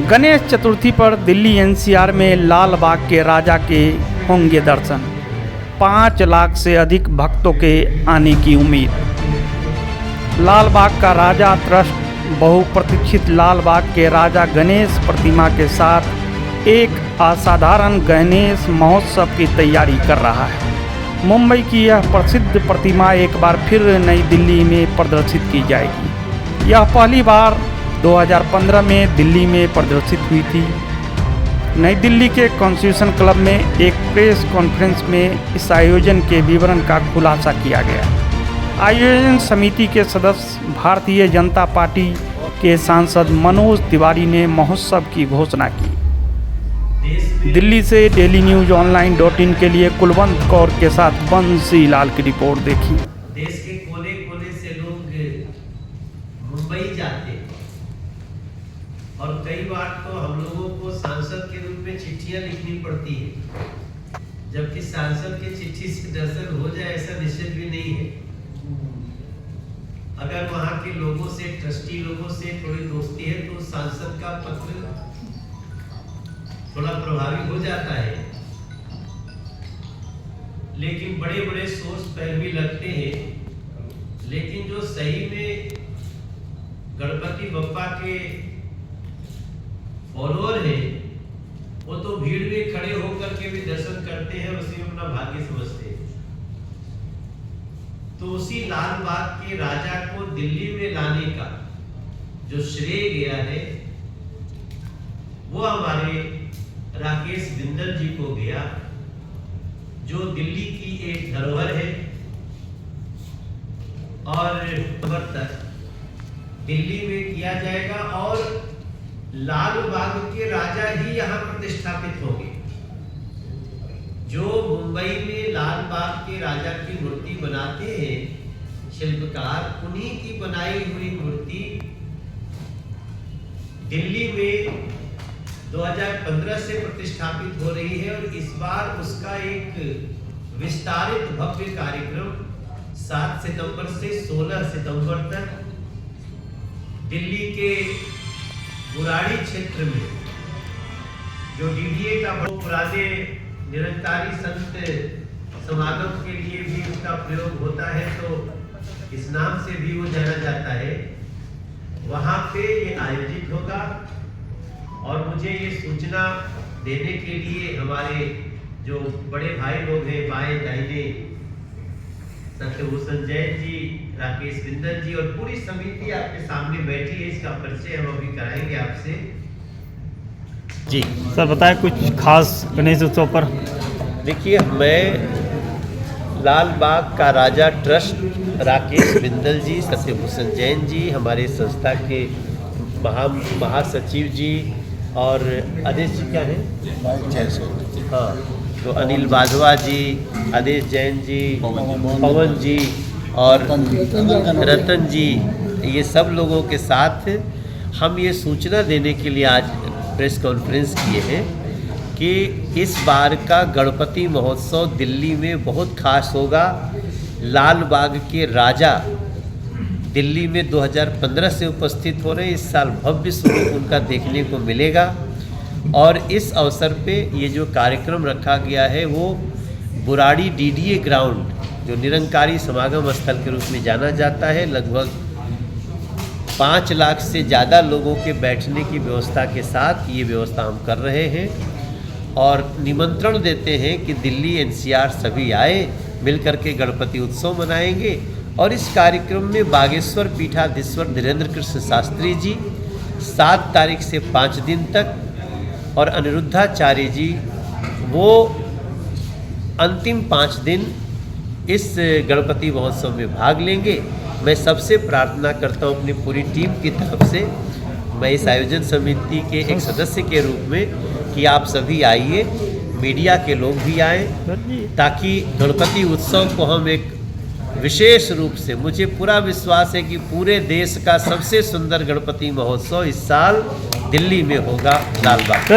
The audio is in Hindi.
गणेश चतुर्थी पर दिल्ली एनसीआर में लाल बाग के राजा के होंगे दर्शन। 5 लाख से अधिक भक्तों के आने की उम्मीद। लाल बाग का राजा ट्रस्ट बहुप्रतीक्षित लाल बाग के राजा गणेश प्रतिमा के साथ एक असाधारण गणेश महोत्सव की तैयारी कर रहा है। मुंबई की यह प्रसिद्ध प्रतिमा एक बार फिर नई दिल्ली में प्रदर्शित की जाएगी। यह पहली बार 2015 में दिल्ली में प्रदर्शित हुई थी। नई दिल्ली के कॉन्स्टिट्यूशन क्लब में एक प्रेस कॉन्फ्रेंस में इस आयोजन के विवरण का खुलासा किया गया। आयोजन समिति के सदस्य भारतीय जनता पार्टी के सांसद मनोज तिवारी ने महोत्सव की घोषणा की। दिल्ली से डेली न्यूज online.in के लिए कुलवंत कौर के साथ बंसी लाल की रिपोर्ट देखी। देश के कोने कोने से लोग मुंबई जाते हैं और कई बार तो हम लोगों को सांसद के रूप में चिट्ठियां लिखनी पड़ती है, जबकि सांसद के चिट्ठी से दर्शन हो जाए ऐसा निश्चित भी नहीं है। अगर वहां के लोगों से, ट्रस्टी लोगों से थोड़ी दोस्ती है तो सांसद का पत्र थोड़ा प्रभावी हो जाता है, लेकिन बड़े बड़े सोर्स पैरवी लगते हैं। लेकिन जो सही में गणपति बप्पा के फॉलोअर हैं, वो तो भीड़ में खड़े होकर के भी दर्शन करते हैं, उसी में अपना भाग्य समझते हैं। तो उसी लाल बाग के राजा को दिल्ली में लाने का जो श्रेय गया है वो हमारे राकेश बिंदल जी को गया, जो दिल्ली की एक धरोहर है और नवंबर तक दिल्ली में किया जाएगा और लाल बाग के राजा ही यहाँ प्रतिष्ठापित होंगे। जो मुंबई में लाल बाग के राजा की मूर्ति बनाते हैं शिल्पकार, उन्हीं की बनाई हुई मूर्ति दिल्ली में 2015 से प्रतिष्ठापित हो रही है और इस बार उसका एक विस्तारित भव्य कार्यक्रम 7 सितंबर से 16 सितंबर तक दिल्ली के बुराड़ी क्षेत्र में, जो डीडीए का बहुत पुराने निरंकारी संत समागम के लिए भी उसका प्रयोग होता है, तो इस नाम से भी वो जाना जाता है। वहां पे ये आयोजित होगा और मुझे ये सूचना देने के लिए हमारे जो बड़े भाई लोग हैं, बाएं दाहिने, सत्यभूषण जैन जी, राकेश बिंदल जी और पूरी समिति आपके सामने बैठी है। इसका परिचय हम अभी कराएंगे आपसे। जी सर, बताएं कुछ खास गणेश उत्सव पर। देखिए, मैं लाल बाग का राजा ट्रस्ट, राकेश बिंदल जी, सत्यभूषण जैन जी, हमारे संस्था के महासचिव जी और आदेश जी क्या है, हाँ, तो अनिल बाजवा जी, आदेश जैन जी, पवन जी और रतन जी, ये सब लोगों के साथ हम ये सूचना देने के लिए आज प्रेस कॉन्फ्रेंस किए हैं कि इस बार का गणपति महोत्सव दिल्ली में बहुत खास होगा। लाल बाग के राजा दिल्ली में 2015 से उपस्थित हो रहे हैं। इस साल भव्य स्वरूप उनका देखने को मिलेगा और इस अवसर पे ये जो कार्यक्रम रखा गया है वो बुराड़ी डीडीए ग्राउंड, जो निरंकारी समागम स्थल के रूप में जाना जाता है, लगभग 5 लाख से ज़्यादा लोगों के बैठने की व्यवस्था के साथ ये व्यवस्था हम कर रहे हैं और निमंत्रण देते हैं कि दिल्ली एनसीआर सभी आए, मिलकर के गणपति उत्सव मनाएंगे। और इस कार्यक्रम में बागेश्वर पीठाधीश्वर धीरेन्द्र कृष्ण शास्त्री जी 7 तारीख से 5 दिन तक और अनिरुद्धाचार्य जी वो अंतिम 5 दिन इस गणपति महोत्सव में भाग लेंगे। मैं सबसे प्रार्थना करता हूँ अपनी पूरी टीम की तरफ से, मैं इस आयोजन समिति के एक सदस्य के रूप में, कि आप सभी आइए, मीडिया के लोग भी आएँ, ताकि गणपति उत्सव को हम एक विशेष रूप से, मुझे पूरा विश्वास है कि पूरे देश का सबसे सुंदर गणपति महोत्सव इस साल दिल्ली में होगा लाल बाग।